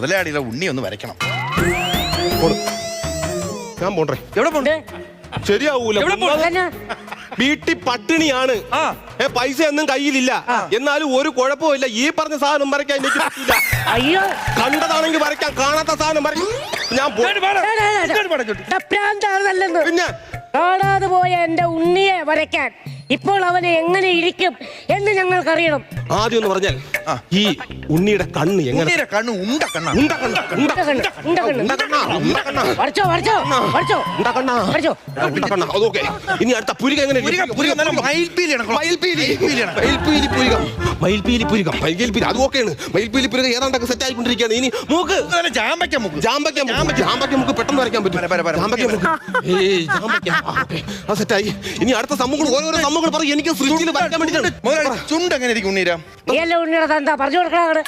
മുതലാളിയുടെ ഉണ്ണി ഒന്ന് വരയ്ക്കണം. ഞാൻ പോണ്ടേ? എവിടെ പോണ്ടേ? ശരിയാവൂല. വീട്ടിൽ പട്ടിണിയാണ്. പൈസ ഒന്നും കയ്യിലില്ല. എന്നാലും ഒരു കുഴപ്പമില്ല. ഈ പറഞ്ഞ സാധനം വരയ്ക്കാൻ എനിക്ക് പറ്റില്ല. അയ്യോ, കണ്ടതാണെങ്കിൽ വരയ്ക്കാം, കാണാത്ത സാധനം വരയ്ക്കാം. ഞാൻ പിന്നെ കാണാതെ പോയ എന്റെ ഉണ്ണിയെ വരയ്ക്കാൻ ഇപ്പോൾ അവനെ എങ്ങനെ ഇരിക്കും എന്ന് ഞങ്ങൾക്കറിയണം. ആദ്യം എന്ന് പറഞ്ഞാൽ ഈ ഉണ്ണിയുടെ കണ്ണ് എങ്ങനെ? കണ്ണ് ഉണ്ട കണ്ണ. ഇനി അടുത്ത പുരിക എങ്ങനെ? അത് ഓക്കെയാണ്. മയിൽപീലി പുരിക ഏതാണ്ടൊക്കെ സെറ്റ് ആയിക്കൊണ്ടിരിക്കുകയാണ്. ഇനി മൂക്ക് ജാമ്പയ്ക്ക മുക്ക് പെട്ടെന്ന് വരയ്ക്കാൻ പറ്റും. അത് സെറ്റായി. ഇനി അടുത്ത സമ്മൂഹം ഓരോരോ സമ്മൂഹങ്ങൾ പറയും. എനിക്ക് സൃഷ്ടിയിൽ വരയ്ക്കാൻ വേണ്ടിയിട്ടാണ്. ചുണ്ട് എങ്ങനെ ഇരിക്കും ഉണ്ണീരാ? ഉണ്ണിയുടെ തന്ത പറഞ്ഞു കൊടുക്കണം.